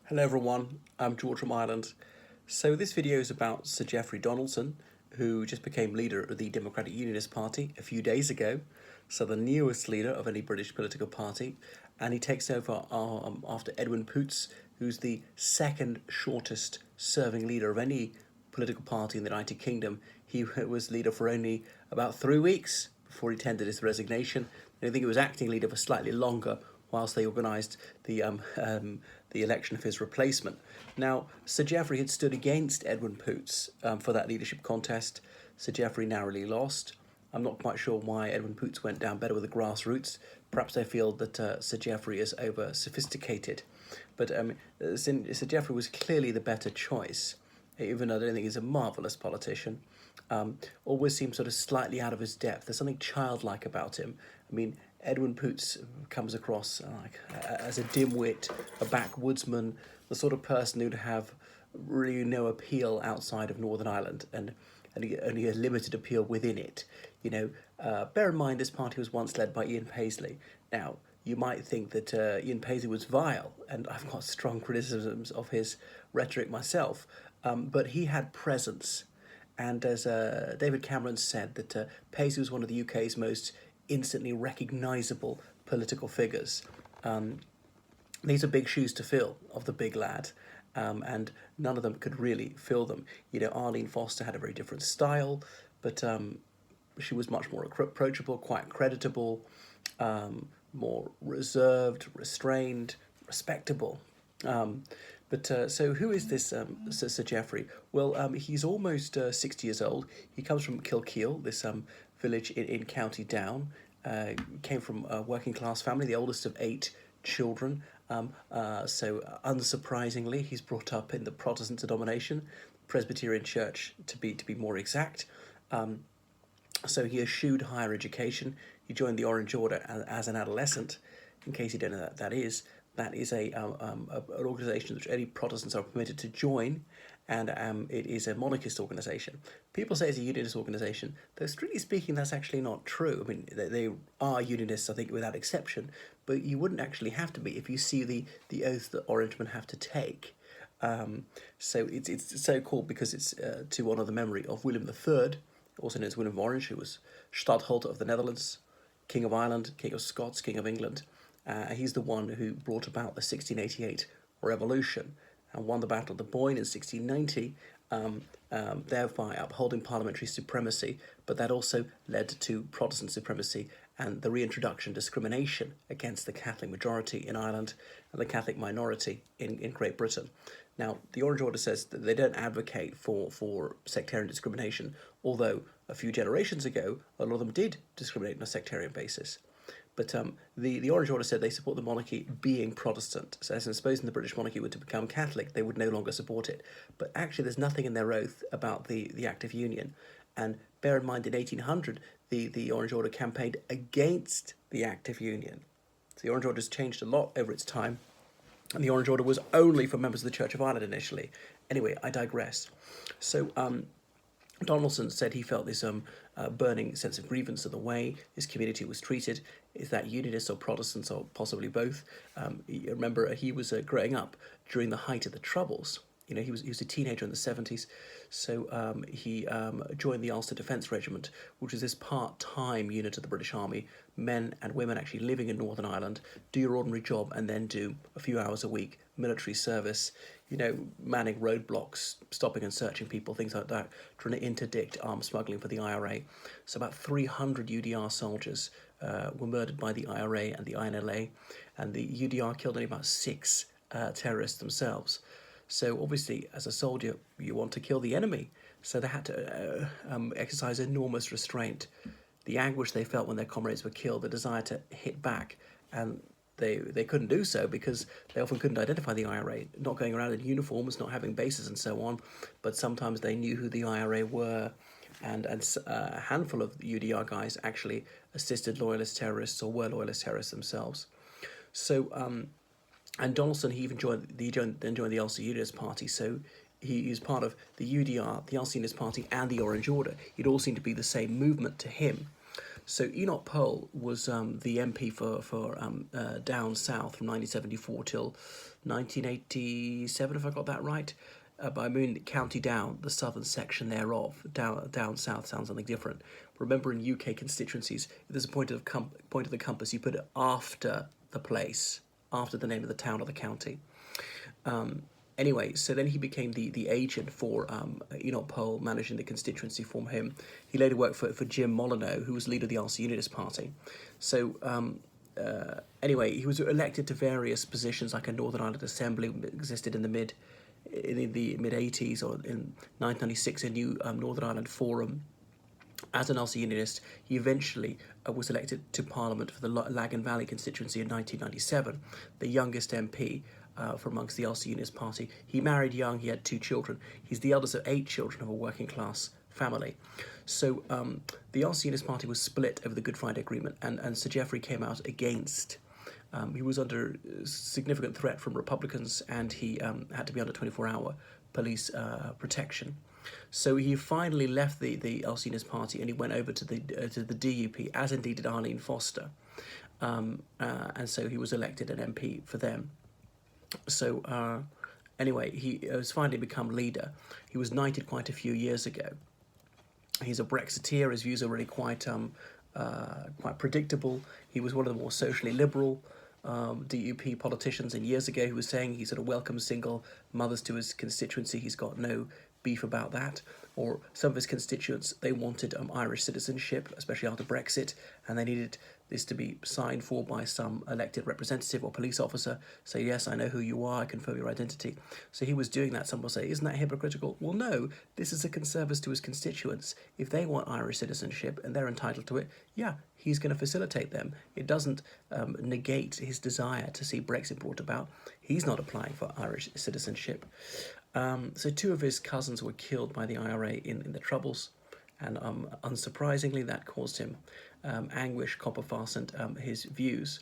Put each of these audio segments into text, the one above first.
Hello everyone, I'm George from Ireland. So this video is about Sir Jeffrey Donaldson, who just became leader of the Democratic Unionist Party a few days ago, so the newest leader of any British political party, and he takes over after Edwin Poots, who's the second shortest serving leader of any political party in the United Kingdom. He was leader for only about 3 weeks before he tendered his resignation. And I think he was acting leader for slightly longer whilst they organised the election of his replacement. Now, Sir Geoffrey had stood against Edwin Poots for that leadership contest. Sir Geoffrey narrowly lost. I'm not quite sure why Edwin Poots went down better with the grassroots. Perhaps they feel that Sir Geoffrey is over-sophisticated. But Sir Geoffrey was clearly the better choice, even though I don't think he's a marvellous politician. Always seems sort of slightly out of his depth. There's something childlike about him. I mean, Edwin Poots comes across as a dimwit, a backwoodsman, the sort of person who'd have really no appeal outside of Northern Ireland and only a limited appeal within it. You know, bear in mind this party was once led by Ian Paisley. Now, you might think that Ian Paisley was vile, and I've got strong criticisms of his rhetoric myself, but he had presence. And as David Cameron said, that Paisley was one of the UK's most instantly recognisable political figures. These are big shoes to fill of the big lad, and none of them could really fill them. You know, Arlene Foster had a very different style, but she was much more approachable, quite creditable, more reserved, restrained, respectable. So who is this Sir Geoffrey? Well, he's almost 60 years old. He comes from Kilkeel, this village in County Down. Came from a working class family, the oldest of 8 children. So unsurprisingly, he's brought up in the Protestant denomination, Presbyterian Church to be more exact. So he eschewed higher education. He joined the Orange Order as an adolescent. In case you don't know what that is an organisation which any Protestants are permitted to join, and it is a monarchist organisation. People say it's a unionist organisation, though strictly speaking that's actually not true. I mean, they are unionists, I think, without exception, but you wouldn't actually have to be if you see the oath that Orangemen have to take. So it's so called because it's to honour the memory of William III, also known as William of Orange, who was Stadtholder of the Netherlands, King of Ireland, King of Scots, King of England. He's the one who brought about the 1688 revolution and won the Battle of the Boyne in 1690, thereby upholding parliamentary supremacy, but that also led to Protestant supremacy and the reintroduction of discrimination against the Catholic majority in Ireland and the Catholic minority in Great Britain. Now, the Orange Order says that they don't advocate for sectarian discrimination, although a few generations ago, a lot of them did discriminate on a sectarian basis. But the Orange Order said they support the monarchy being Protestant. So supposing the British monarchy were to become Catholic, they would no longer support it. But actually there's nothing in their oath about the Act of Union. And bear in mind in 1800, the Orange Order campaigned against the Act of Union. So the Orange Order has changed a lot over its time. And the Orange Order was only for members of the Church of Ireland initially. Anyway, I digress. So Donaldson said he felt this burning sense of grievance at the way his community was treated. Is that unionists or Protestants or possibly both? Remember, he was growing up during the height of the Troubles. You know, he was a teenager in the 70s, so he joined the Ulster Defence Regiment, which is this part-time unit of the British Army, men and women actually living in Northern Ireland, do your ordinary job and then do a few hours a week military service, you know, manning roadblocks, stopping and searching people, things like that, trying to interdict arms smuggling for the IRA. So about 300 UDR soldiers were murdered by the IRA and the INLA, and the UDR killed only about 6 terrorists themselves. So obviously, as a soldier, you want to kill the enemy. So they had to exercise enormous restraint. The anguish they felt when their comrades were killed, the desire to hit back, and they couldn't do so because they often couldn't identify the IRA, not going around in uniforms, not having bases and so on, but sometimes they knew who the IRA were, and a handful of UDR guys actually assisted loyalist terrorists or were loyalist terrorists themselves. So, and Donaldson, he joined the Ulster Unionist Party, so he is part of the UDR, the Ulster Unionist Party and the Orange Order. It all seemed to be the same movement to him. So Enoch Poll was the MP for down south from 1974 till 1987, if I got that right. But I mean County Down, the southern section thereof. Down south sounds something different. Remember, in UK constituencies, if there's a point of the compass, you put it after the place, after the name of the town or the county. Anyway, so then he became the agent for Enoch Poll, managing the constituency for him. He later worked for Jim Molyneux, who was leader of the RC Unionist Party. So anyway, he was elected to various positions, like a Northern Ireland Assembly existed in the mid 80s, or in 1996 a new Northern Ireland Forum. As an RC Unionist, he eventually was elected to Parliament for the Lagan Valley constituency in 1997, the youngest MP from amongst the RC Unionist Party. He married young, he had 2 children. He's the eldest of 8 children of a working class family. So the RC Unionist Party was split over the Good Friday Agreement, and Sir Geoffrey came out against. He was under significant threat from Republicans, and he had to be under 24-hour police protection. So he finally left the RC Unionist Party, and he went over to the DUP, as indeed did Arlene Foster. And so he was elected an MP for them. So anyway, he has finally become leader. He was knighted quite a few years ago. He's a Brexiteer. His views are really quite predictable. He was one of the more socially liberal DUP politicians, and years ago he was saying he sort of welcomes single mothers to his constituency. He's got no beef about that. Or some of his constituents, they wanted Irish citizenship, especially after Brexit, and they needed this to be signed for by some elected representative or police officer. Say, yes, I know who you are, I confirm your identity. So he was doing that. Some will say, isn't that hypocritical? Well, no, this is a conservative to his constituents. If they want Irish citizenship and they're entitled to it, yeah, he's going to facilitate them. It doesn't negate his desire to see Brexit brought about. He's not applying for Irish citizenship. So 2 of his cousins were killed by the IRA in the Troubles, and unsurprisingly that caused him anguish, copper fastened his views.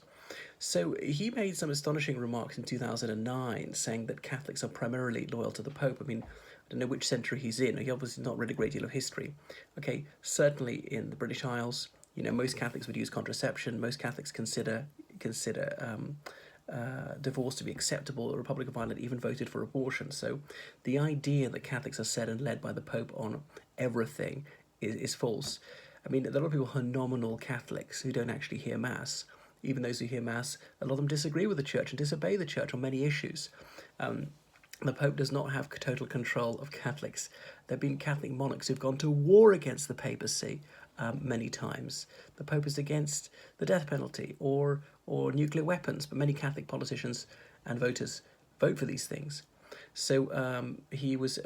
So he made some astonishing remarks in 2009, saying that Catholics are primarily loyal to the Pope. I mean, I don't know which century he's in. He obviously not read a great deal of history. Okay, certainly in the British Isles, most Catholics would use contraception. Most Catholics consider divorce to be acceptable. The Republic of Ireland even voted for abortion. So the idea that Catholics are said and led by the Pope on everything is false. I mean, there are a lot of people who are nominal Catholics who don't actually hear Mass. Even those who hear Mass, a lot of them disagree with the Church and disobey the Church on many issues. The Pope does not have total control of Catholics. There have been Catholic monarchs who've gone to war against the papacy many times. The Pope is against the death penalty or nuclear weapons, but many Catholic politicians and voters vote for these things. So he was,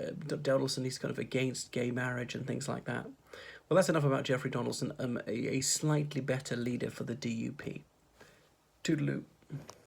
Donaldson, he's kind of against gay marriage and things like that. Well, that's enough about Jeffrey Donaldson, a slightly better leader for the DUP. Toodaloo.